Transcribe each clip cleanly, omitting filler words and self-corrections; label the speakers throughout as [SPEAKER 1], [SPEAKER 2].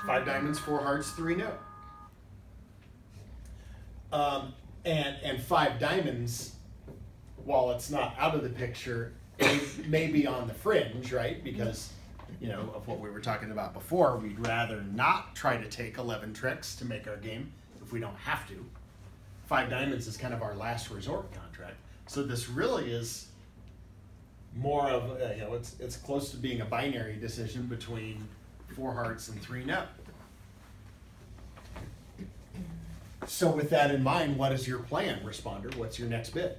[SPEAKER 1] 5 diamonds, 4 hearts, 3 no. And 5 diamonds, while it's not out of the picture, it may be on the fringe, right? Because, you know, of what we were talking about before, we'd rather not try to take 11 tricks to make our game if we don't have to. 5 diamonds is kind of our last resort contract. So this really is more of, you know, it's close to being a binary decision between 4 hearts and 3 no. So with that in mind, what is your plan, responder? What's your next bid?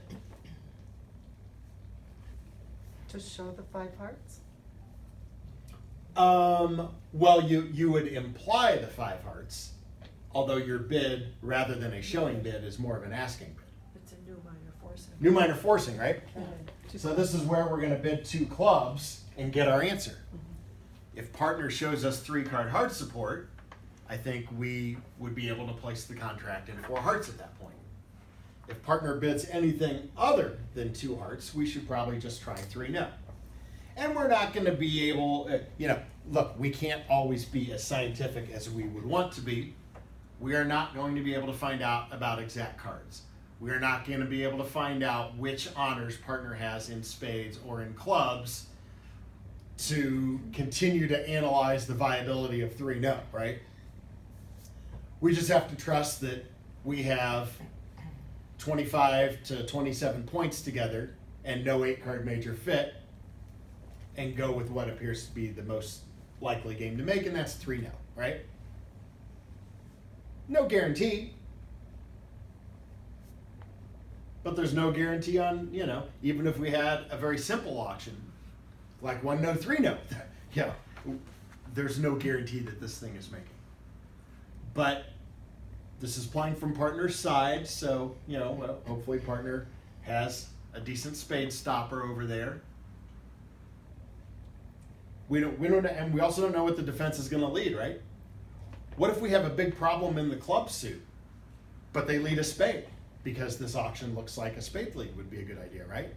[SPEAKER 2] To show the 5 hearts?
[SPEAKER 1] Well, you would imply the 5 hearts, although your bid, rather than a showing bid, is more of an asking bid.
[SPEAKER 3] It's a new minor forcing.
[SPEAKER 1] New minor forcing, right?
[SPEAKER 2] Okay.
[SPEAKER 1] So this is where we're gonna bid 2 clubs and get our answer. If partner shows us 3 card heart support, I think we would be able to place the contract in 4 hearts at that point. If partner bids anything other than 2 hearts, we should probably just try 3 no. And we're not going to be able, you know, look, we can't always be as scientific as we would want to be. We are not going to be able to find out about exact cards. We are not going to be able to find out which honors partner has in spades or in clubs to continue to analyze the viability of 3 no, right? We just have to trust that we have 25 to 27 points together and no 8-card major fit, and go with what appears to be the most likely game to make, and that's 3 no, right? No guarantee. But there's no guarantee on, you know, even if we had a very simple auction, like 1 no, 3 no, yeah, there's no guarantee that this thing is making. But this is playing from partner's side, so, you know, well, hopefully partner has a decent spade stopper over there. We don't, and we also don't know what the defense is going to lead, right? What if we have a big problem in the club suit, but they lead a spade? Because this auction looks like a spade lead would be a good idea, right?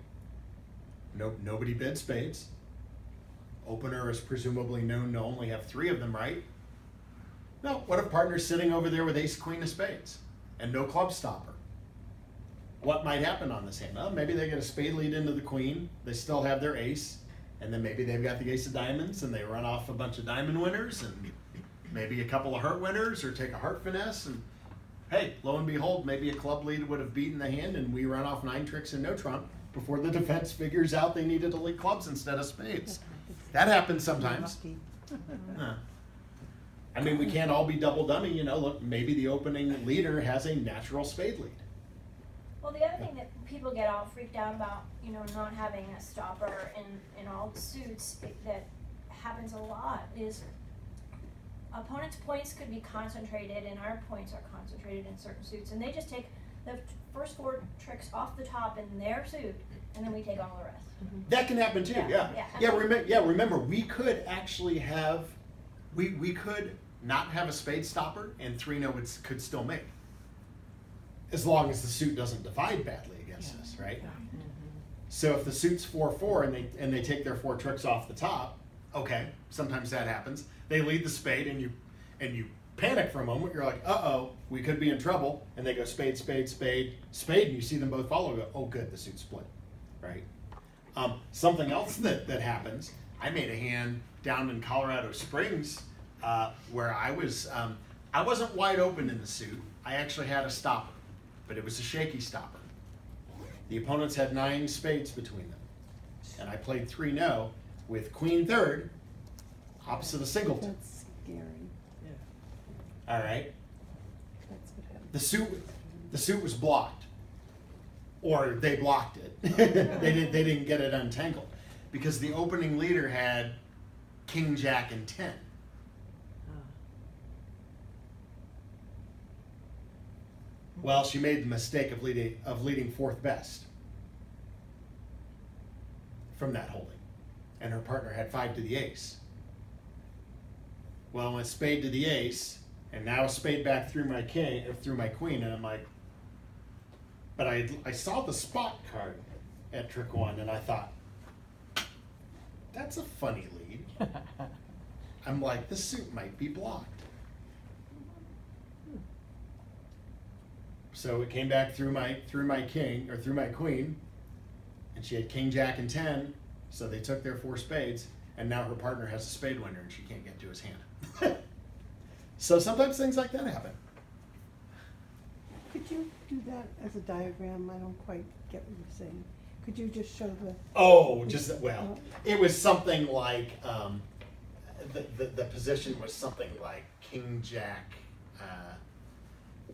[SPEAKER 1] Nobody bid spades. Opener is presumably known to only have 3 of them, right? No, what if partner's sitting over there with ace queen of spades and no club stopper? What might happen on this hand? Well, maybe they get a spade lead into the queen, they still have their ace, and then maybe they've got the ace of diamonds and they run off a bunch of diamond winners and maybe a couple of heart winners, or take a heart finesse, and hey, lo and behold, maybe a club lead would have beaten the hand and we run off 9 tricks and no trump before the defense figures out they needed to lead clubs instead of spades. That happens sometimes. I mean, we can't all be double dummy, you know, look, maybe the opening leader has a natural spade lead.
[SPEAKER 4] Well, the other thing that people get all freaked out about, you know, not having a stopper in all suits that happens a lot is opponents' points could be concentrated and our points are concentrated in certain suits, and they just take the first 4 tricks off the top in their suit, and then we take all the rest.
[SPEAKER 1] That can happen too, yeah.
[SPEAKER 4] Yeah.
[SPEAKER 1] Remember, we could actually have, we could not have a spade stopper and 3 no could still make. As long as the suit doesn't divide badly against us, right? So if the suit's 4-4 and they take their 4 tricks off the top, okay, sometimes that happens. They lead the spade and you panic for a moment. You're like, uh-oh, we could be in trouble. And they go spade, spade, spade, spade, and you see them both follow. You go, oh, good, the suit split, right? Something else that happens, I made a hand down in Colorado Springs where I wasn't wide open in the suit. I actually had a stopper, but it was a shaky stopper. The opponents had 9 spades between them. And I played 3 no with queen third, opposite of singleton.
[SPEAKER 2] That's scary.
[SPEAKER 3] Yeah.
[SPEAKER 1] All right.
[SPEAKER 2] That's what happened.
[SPEAKER 1] The suit was blocked, or they blocked it. They didn't get it untangled because the opening leader had king, jack, and 10. Well, she made the mistake of leading 4th best from that holding, and her partner had 5 to the ace. Well, went spade to the ace, and now a spade back through my king, or through my queen, and I'm like, but I saw the spot card at trick 1, and I thought, that's a funny lead. I'm like, this suit might be blocked. So it came back through my king or through my queen, and she had king, jack, and 10. So they took their 4 spades, and now her partner has a spade winner, and she can't get to his hand. So sometimes things like that happen.
[SPEAKER 5] Could you do that as a diagram? I don't quite get what you're saying. Could you just show the?
[SPEAKER 1] Oh, just well, it was something like the position was something like king, jack,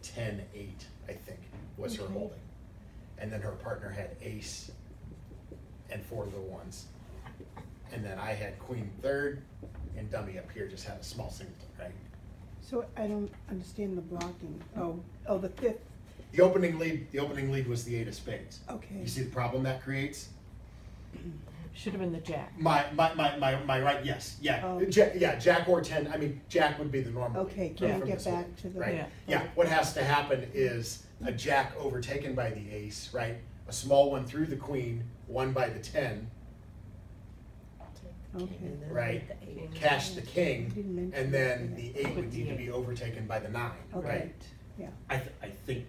[SPEAKER 1] 10, 8, I think was her
[SPEAKER 5] Okay.
[SPEAKER 1] holding, and then her partner had ace and 4 little ones, and then I had queen third, and dummy up here just had a small singleton, right?
[SPEAKER 5] So I don't understand the blocking. Oh, the fifth.
[SPEAKER 1] The opening lead was the 8 of spades.
[SPEAKER 5] Okay.
[SPEAKER 1] You see the problem that creates?
[SPEAKER 2] Should have been the jack.
[SPEAKER 1] My right, yes, yeah,
[SPEAKER 5] Oh.
[SPEAKER 1] jack or 10. I mean, jack would be the normal.
[SPEAKER 5] Okay,
[SPEAKER 1] lead
[SPEAKER 5] can
[SPEAKER 1] from
[SPEAKER 5] we get
[SPEAKER 1] this one,
[SPEAKER 5] back to the?
[SPEAKER 1] right?
[SPEAKER 2] Yeah.
[SPEAKER 1] Yeah. What has to happen is a jack overtaken by the ace, right? A small one through the queen, won by the 10,
[SPEAKER 5] Okay.
[SPEAKER 1] right?
[SPEAKER 3] The 8.
[SPEAKER 1] Cash the king,
[SPEAKER 5] Didn't mention
[SPEAKER 1] and then
[SPEAKER 5] that.
[SPEAKER 1] the 8 would need to be overtaken by the 9,
[SPEAKER 5] Okay.
[SPEAKER 1] right?
[SPEAKER 5] Yeah.
[SPEAKER 1] I think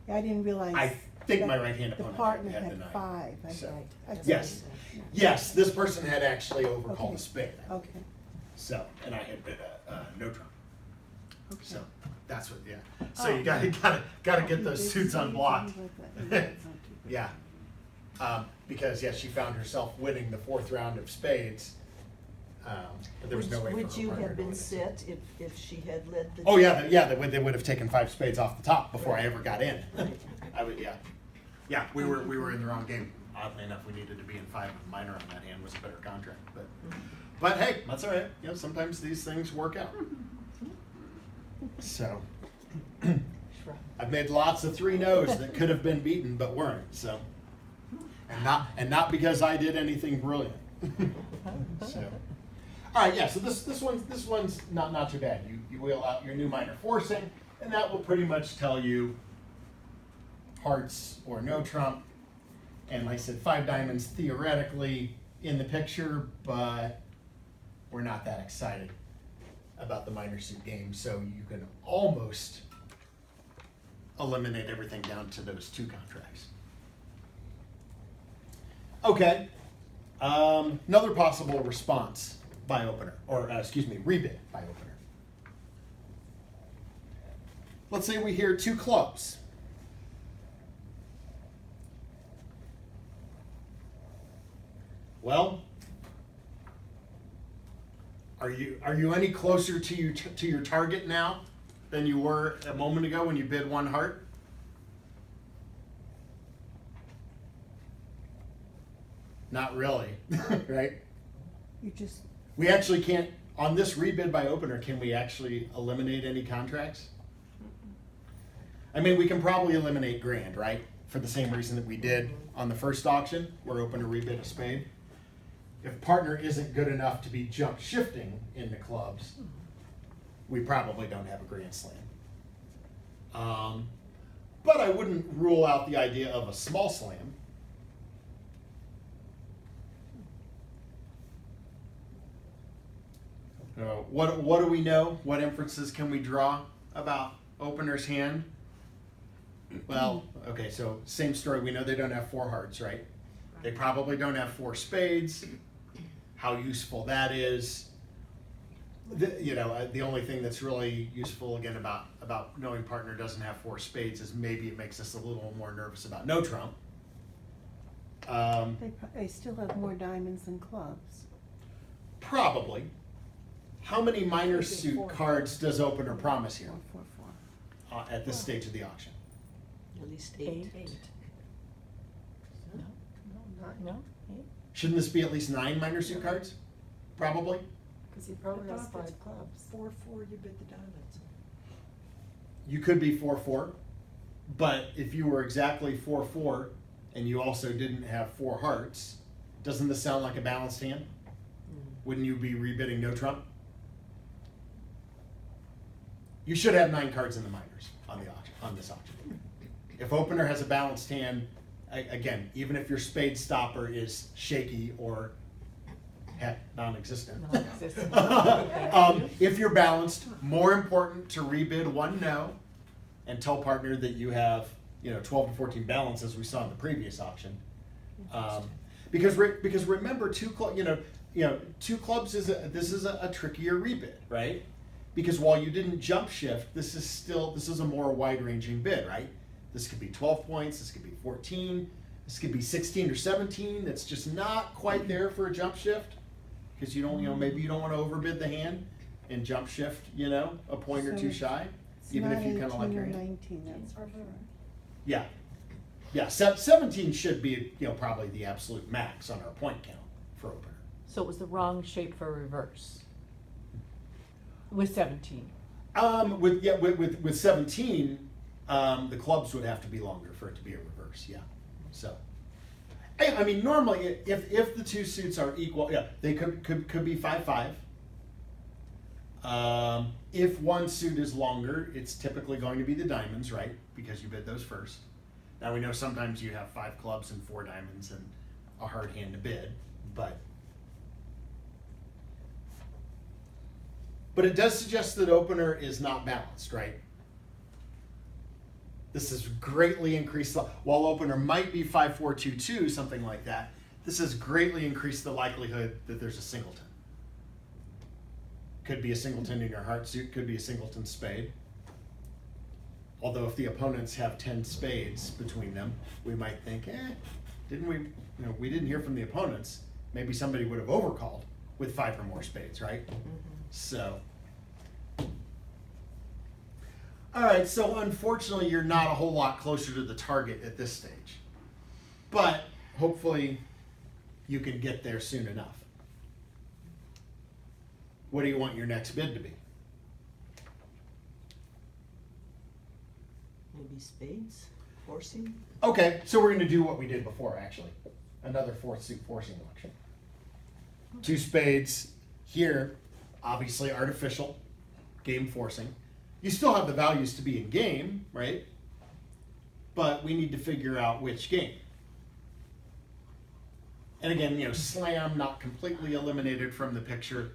[SPEAKER 5] Yeah, I didn't realize.
[SPEAKER 1] I think
[SPEAKER 5] that
[SPEAKER 1] my right hand
[SPEAKER 5] The
[SPEAKER 1] opponent
[SPEAKER 5] partner
[SPEAKER 1] had the
[SPEAKER 5] had
[SPEAKER 1] 9.
[SPEAKER 5] 5. I
[SPEAKER 1] So,
[SPEAKER 5] thought. That's
[SPEAKER 1] yes.
[SPEAKER 5] what
[SPEAKER 1] Yes, this person had actually overcalled
[SPEAKER 5] Okay.
[SPEAKER 1] a spade.
[SPEAKER 5] Okay.
[SPEAKER 1] So, and I had bid a no trump.
[SPEAKER 5] Okay.
[SPEAKER 1] So that's what, yeah. So you gotta get those suits unblocked. Yeah. Because she found herself winning the 4th round of spades. But there was no way for her
[SPEAKER 3] Would you
[SPEAKER 1] partner
[SPEAKER 3] have
[SPEAKER 1] to
[SPEAKER 3] been
[SPEAKER 1] win.
[SPEAKER 3] set if she had led the?
[SPEAKER 1] Oh yeah, they would have taken 5 spades off the top before I ever got in. I would, yeah. We were in the wrong game. Oddly enough, we needed to be in 5 with a minor on that hand was a better contract. But hey, that's all right. Sometimes these things work out. So I've made lots of 3-no's that could have been beaten but weren't. So and not because I did anything brilliant. So all right, yeah. So this one's not too bad. You wheel out your new minor forcing, and that will pretty much tell you hearts or no trump. And like I said, 5 diamonds theoretically in the picture, but we're not that excited about the minor suit game. So you can almost eliminate everything down to those 2 contracts. Okay. Another possible response by opener, or rebid by opener. Let's say we hear 2 clubs. Well, are you any closer to your target now than you were a moment ago when you bid 1 heart? Not really, right?
[SPEAKER 5] You just.
[SPEAKER 1] We actually can't, on this rebid by opener, can we actually eliminate any contracts? I mean, we can probably eliminate grand, right? For the same reason that we did on the first auction, where opener rebid a spade. If partner isn't good enough to be jump shifting in the clubs, we probably don't have a grand slam. But I wouldn't rule out the idea of a small slam. What do we know? What inferences can we draw about opener's hand? Well, okay, so same story. We know they don't have 4 hearts, right? They probably don't have 4 spades. How useful that is. The only thing that's really useful, again, about knowing partner doesn't have 4 spades is maybe it makes us a little more nervous about no trump.
[SPEAKER 5] They still have more diamonds than clubs.
[SPEAKER 1] Probably. How many minor suit cards does opener promise here
[SPEAKER 5] 4, 4, 4.
[SPEAKER 1] at this stage of the auction?
[SPEAKER 3] At least 8.
[SPEAKER 2] No.
[SPEAKER 1] Shouldn't this be at least 9 minor suit cards? Probably.
[SPEAKER 2] Because he probably has
[SPEAKER 3] I thought
[SPEAKER 2] 5 clubs.
[SPEAKER 3] 4-4, you bid the diamonds.
[SPEAKER 1] You could be 4-4, but if you were exactly 4-4 and you also didn't have 4 hearts, doesn't this sound like a balanced hand? Wouldn't you be rebidding no trump? You should have 9 cards in the minors on this auction. If opener has a balanced hand, again, even if your spade stopper is shaky or non-existent,
[SPEAKER 2] Non-existent.
[SPEAKER 1] if you're balanced, more important to rebid 1 no and tell partner that you have, 12 to 14 balance as we saw in the previous auction. Because remember, two clubs is a trickier rebid, right? Because while you didn't jump shift, this is a more wide-ranging bid, right? This could be 12 points, this could be 14, this could be 16 or 17. That's just not quite there for a jump shift, because you don't, maybe you don't want to overbid the hand and jump shift, a point or
[SPEAKER 5] So
[SPEAKER 1] two shy,
[SPEAKER 5] It's
[SPEAKER 1] even
[SPEAKER 5] not
[SPEAKER 1] if you kind of like
[SPEAKER 5] 18
[SPEAKER 1] your
[SPEAKER 5] or
[SPEAKER 1] hand.
[SPEAKER 5] 19, that's for sure.
[SPEAKER 1] Yeah. Yeah, 17 should be, probably the absolute max on our point count for opener.
[SPEAKER 2] So it was the wrong shape for reverse. With 17.
[SPEAKER 1] With 17, the clubs would have to be longer for it to be a reverse, yeah. So, I mean, normally, if the two suits are equal, yeah, they could be 5-5. If one suit is longer, it's typically going to be the diamonds, right? Because you bid those first. Now, we know sometimes you have 5 clubs and 4 diamonds and a hard hand to bid, but it does suggest that opener is not balanced, right? This has greatly increased, while opener might be 5-4-2-2, something like that, this has greatly increased the likelihood that there's a singleton. Could be a singleton in your heart suit, could be a singleton spade. Although if the opponents have 10 spades between them, we might think, didn't we, we didn't hear from the opponents. Maybe somebody would have overcalled with 5 or more spades, right? So. All right, so unfortunately you're not a whole lot closer to the target at this stage. But hopefully you can get there soon enough. What do you want your next bid to be?
[SPEAKER 3] Maybe spades, forcing.
[SPEAKER 1] Okay, so we're going to do what we did before, actually. Another 4th suit forcing auction. 2 spades here, obviously artificial, game forcing. You still have the values to be in game, right? But we need to figure out which game. And again, slam not completely eliminated from the picture.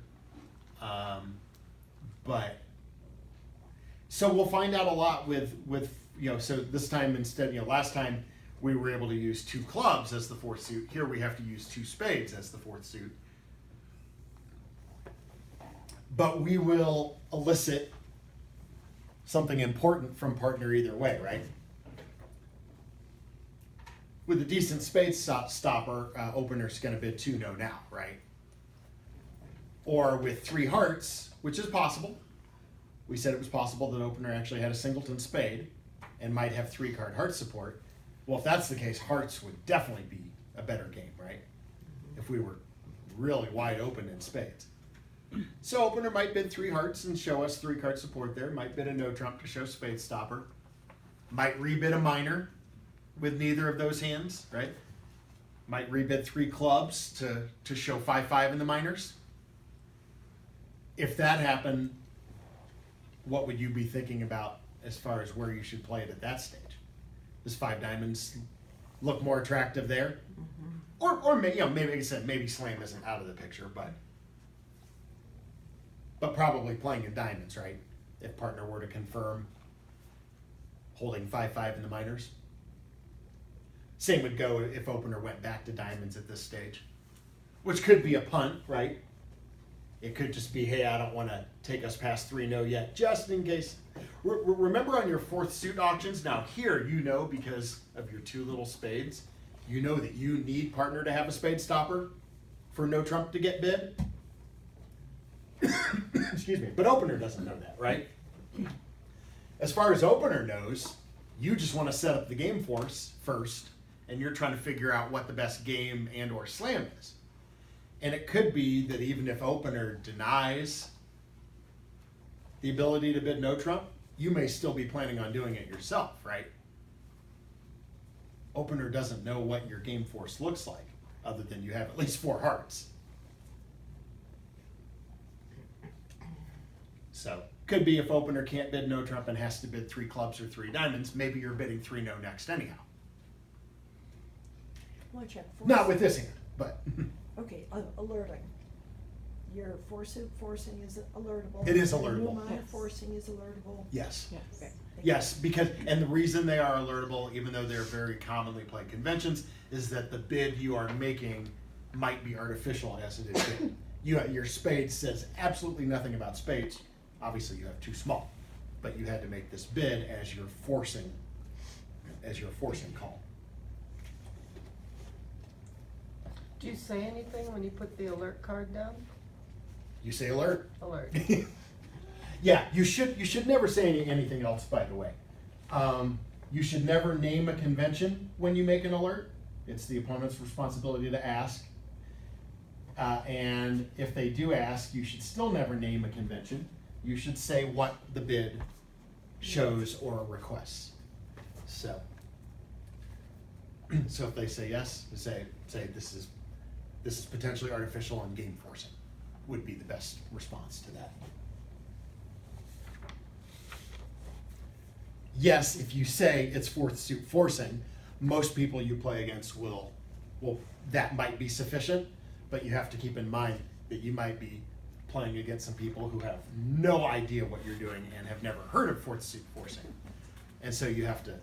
[SPEAKER 1] But so we'll find out a lot with so this time instead, last time we were able to use 2 clubs as the 4th suit. Here we have to use 2 spades as the 4th suit. But we will elicit something important from partner either way, right? With a decent spade stopper, opener's going to bid 2 no now, right? Or with 3 hearts, which is possible. We said it was possible that opener actually had a singleton spade and might have 3-card heart support. Well, if that's the case, hearts would definitely be a better game, right? If we were really wide open in spades. So opener might bid 3 hearts and show us 3-card support there. Might bid a no trump to show spade stopper. Might rebid a minor with neither of those hands, right? Might rebid 3 clubs to show 5-5 in the minors. If that happened, what would you be thinking about as far as where you should play it at that stage? Does 5 diamonds look more attractive there? Mm-hmm. Or maybe, maybe like I said, maybe slam isn't out of the picture, but probably playing in diamonds, right? If partner were to confirm holding 5-5 in the minors. Same would go if opener went back to diamonds at this stage, which could be a punt, right? It could just be, hey, I don't want to take us past 3-0 yet, just in case. Remember on your 4th suit auctions, now here because of your 2 little spades, that you need partner to have a spade stopper for no trump to get bid. Excuse me, but opener doesn't know that, right? As far as opener knows, you just want to set up the game force first, and you're trying to figure out what the best game and or slam is. And it could be that even if opener denies the ability to bid no trump, you may still be planning on doing it yourself, right? Opener doesn't know what your game force looks like, other than you have at least 4 hearts. So, could be if opener can't bid no trump and has to bid 3 clubs or 3 diamonds, maybe you're bidding 3 no next anyhow.
[SPEAKER 3] Well, check.
[SPEAKER 1] Not with this hand, but.
[SPEAKER 3] Okay, alerting. your forcing is alertable.
[SPEAKER 1] It is
[SPEAKER 3] Your
[SPEAKER 1] alertable.
[SPEAKER 3] minor
[SPEAKER 2] Yes.
[SPEAKER 3] forcing is alertable.
[SPEAKER 1] Yes.
[SPEAKER 2] Yes.
[SPEAKER 3] Okay.
[SPEAKER 1] Yes, because, and the reason they are alertable, even though they're very commonly played conventions, is that the bid you are making might be artificial as it is bid. Your spade says absolutely nothing about spades. Obviously, you have too small, but you had to make this bid as your forcing call.
[SPEAKER 6] Do you say anything when you put the alert card down?
[SPEAKER 1] You say alert.
[SPEAKER 6] Alert.
[SPEAKER 1] Yeah, you should never say anything else, by the way. You should never name a convention when you make an alert. It's the opponent's responsibility to ask. And if they do ask, you should still never name a convention. You should say what the bid shows or requests. So if they say yes, say this is potentially artificial and game forcing would be the best response to that. Yes, if you say it's fourth suit forcing, most people you play against will that might be sufficient, but you have to keep in mind that you might be playing against some people who have no idea what you're doing and have never heard of fourth suit forcing. And so you have to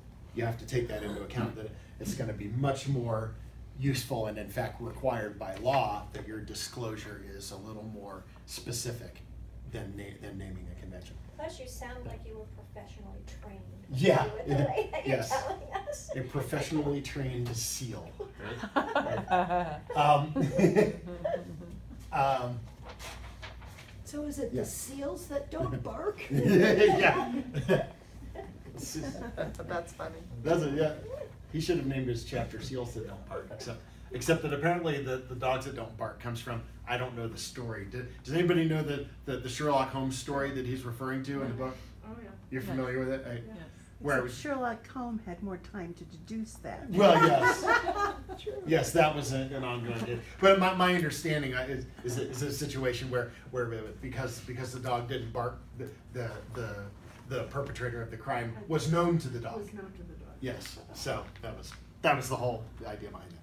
[SPEAKER 1] take that into account, that it's going to be much more useful and in fact required by law that your disclosure is a little more specific than naming a convention.
[SPEAKER 4] Plus, you sound like you were professionally trained.
[SPEAKER 1] Yeah,
[SPEAKER 4] With the way that you're
[SPEAKER 1] yes.
[SPEAKER 4] telling us.
[SPEAKER 1] A professionally trained seal.
[SPEAKER 3] So is it
[SPEAKER 1] Yeah.
[SPEAKER 3] the seals that don't bark?
[SPEAKER 1] Yeah.
[SPEAKER 6] That's funny.
[SPEAKER 1] That's it, yeah. He should have named his chapter Seals That Don't Bark, except that apparently the dogs that don't bark comes from, I don't know the story. Does anybody know the Sherlock Holmes story that he's referring to in the book?
[SPEAKER 3] Oh, yeah.
[SPEAKER 1] You're familiar with it?
[SPEAKER 2] Yes.
[SPEAKER 1] Where it
[SPEAKER 5] Except
[SPEAKER 1] was,
[SPEAKER 5] Sherlock Holmes had more time to deduce that.
[SPEAKER 1] well, yes. Yes, that was an ongoing deal. But my understanding is a situation where because the dog didn't bark, the perpetrator of the crime was known to the dog.
[SPEAKER 3] Was known to the dog.
[SPEAKER 1] Yes, so that was the whole idea behind it.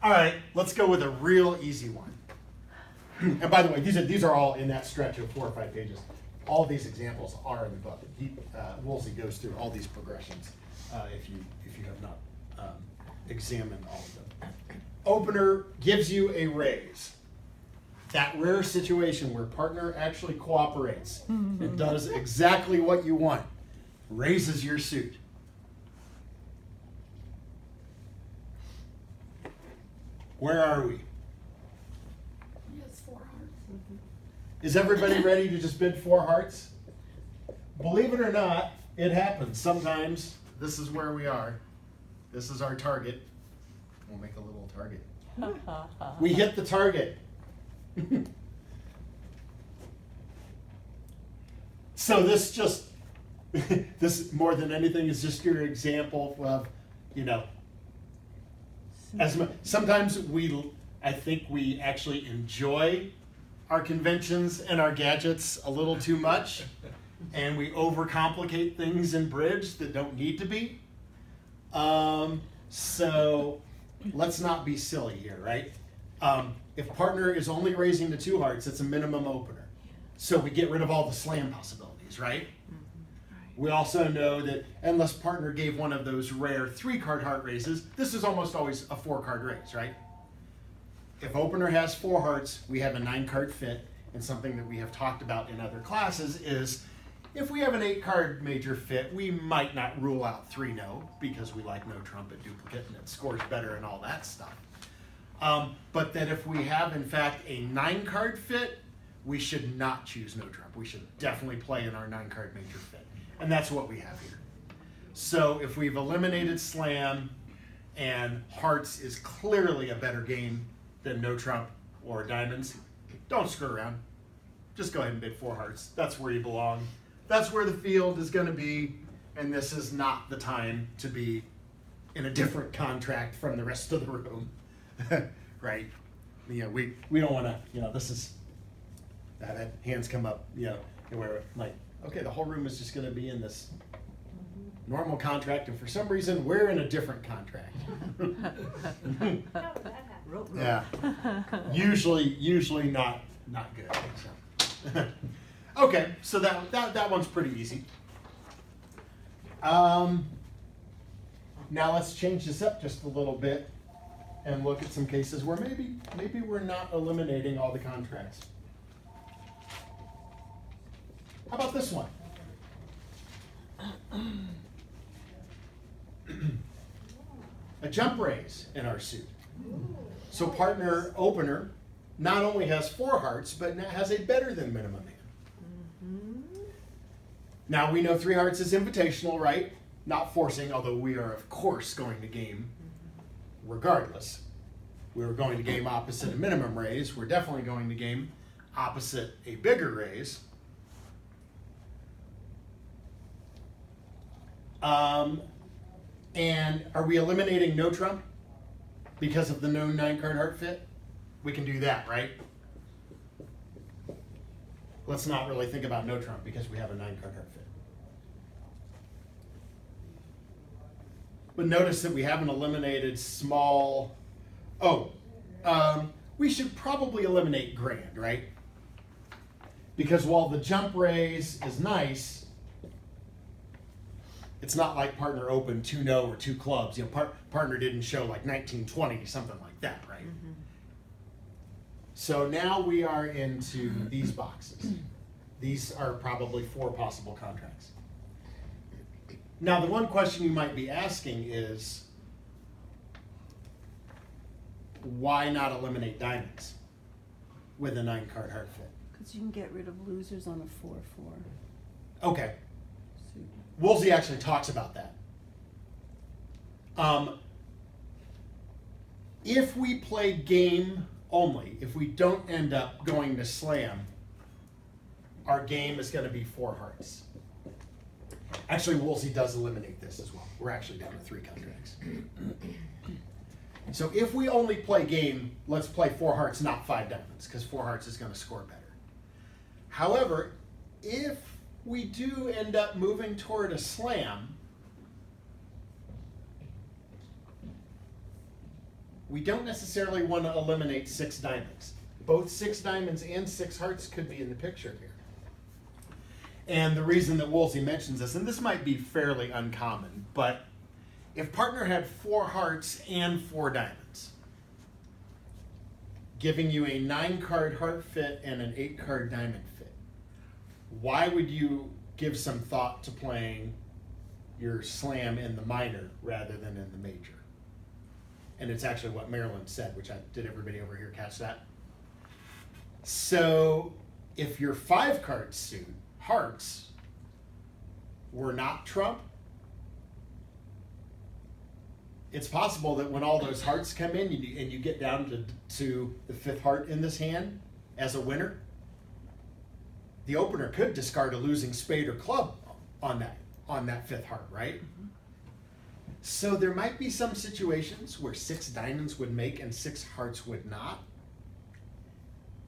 [SPEAKER 1] All right, let's go with a real easy one. And by the way, these are all in that stretch of 4 or 5 pages. All these examples are in the book. Woolsey goes through all these progressions if you have not examined all of them. Opener gives you a raise. That rare situation where partner actually cooperates and does exactly what you want, raises your suit. Where are we?
[SPEAKER 6] Yes, 4 hearts.
[SPEAKER 1] Is everybody ready to just bid 4 hearts? Believe it or not, it happens. Sometimes this is where we are. This is our target. We'll make a little target. We hit the target. So this more than anything is just your example of, sometimes I think we actually enjoy our conventions and our gadgets a little too much, and we overcomplicate things in bridge that don't need to be. So let's not be silly here, right? If partner is only raising the 2 hearts, it's a minimum opener. So we get rid of all the slam possibilities, right? We also know that unless partner gave one of those rare 3-card heart raises, this is almost always a 4-card raise, right? If opener has 4 hearts, we have a 9-card fit, and something that we have talked about in other classes is if we have an 8-card major fit, we might not rule out 3-no because we like no trumpet duplicate and it scores better and all that stuff. But that if we have in fact a 9-card fit, we should not choose no trump. We should definitely play in our 9-card major fit. And that's what we have here. So if we've eliminated slam and hearts is clearly a better game than no trump or diamonds, don't screw around. Just go ahead and bid 4 hearts. That's where you belong. That's where the field is going to be. And this is not the time to be in a different contract from the rest of the room. Right? We don't want to, this is, that hands come up, where like, okay, the whole room is just going to be in this normal contract, and for some reason, we're in a different contract.
[SPEAKER 4] How did that happen?
[SPEAKER 3] Rope.
[SPEAKER 1] Yeah. Usually not not good. So. Okay, so that one's pretty easy. Now let's change this up just a little bit and look at some cases where maybe we're not eliminating all the contracts. How about this one? A jump raise in our suit. So partner opener not only has 4 hearts, but now has a better than minimum hand. Now we know 3 hearts is invitational, right? Not forcing, although we are of course going to game regardless. We were going to game opposite a minimum raise. We're definitely going to game opposite a bigger raise. And are we eliminating no trump because of the no 9-card heart fit? We can do that, right? Let's not really think about no trump because we have a 9-card heart fit. But notice that we haven't eliminated small. We should probably eliminate grand, right? Because while the jump raise is nice, it's not like partner opened 2 no or 2 clubs. You know, partner didn't show like 19-20, something like that, right? Mm-hmm. So now we are into these boxes. These are probably 4 possible contracts. Now, the one question you might be asking is, why not eliminate diamonds with a 9-card heart fit?
[SPEAKER 5] Because you can get rid of losers on a 4-4.
[SPEAKER 1] Okay.
[SPEAKER 5] suit.
[SPEAKER 1] Woolsey actually talks about that. If we play game only, if we don't end up going to slam, our game is going to be 4 hearts. Actually, Woolsey does eliminate this as well. We're actually down to 3 contracts. So if we only play game, let's play 4 hearts, not 5 diamonds, because 4 hearts is going to score better. However, if we do end up moving toward a slam, we don't necessarily want to eliminate 6 diamonds. Both 6 diamonds and 6 hearts could be in the picture here. And the reason that Woolsey mentions this, and this might be fairly uncommon, but if partner had 4 hearts and 4 diamonds, giving you a 9-card heart fit and an 8-card diamond fit, why would you give some thought to playing your slam in the minor rather than in the major? And it's actually what Marilyn said, which did everybody over here catch that? So if your 5-card suit, hearts, were not trump, it's possible that when all those hearts come in and you get down to the 5th heart in this hand as a winner, the opener could discard a losing spade or club on that 5th heart, right? Mm-hmm. So there might be some situations where 6 diamonds would make and 6 hearts would not.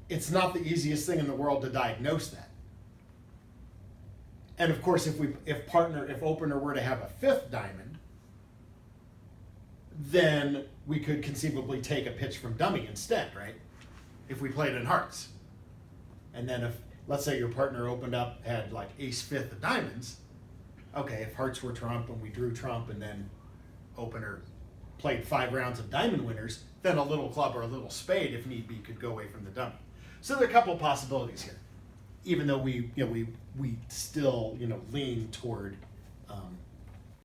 [SPEAKER 1] It's not the easiest thing in the world to diagnose that. And of course, if opener were to have a 5th diamond, then we could conceivably take a pitch from dummy instead, right? If we played in hearts. And then if, let's say your partner opened up, had like ace-5th of diamonds, okay, if hearts were trump and we drew trump and then opener played 5 rounds of diamond winners, then a little club or a little spade, if need be, could go away from the dummy. So there are a couple of possibilities here, even though we still lean toward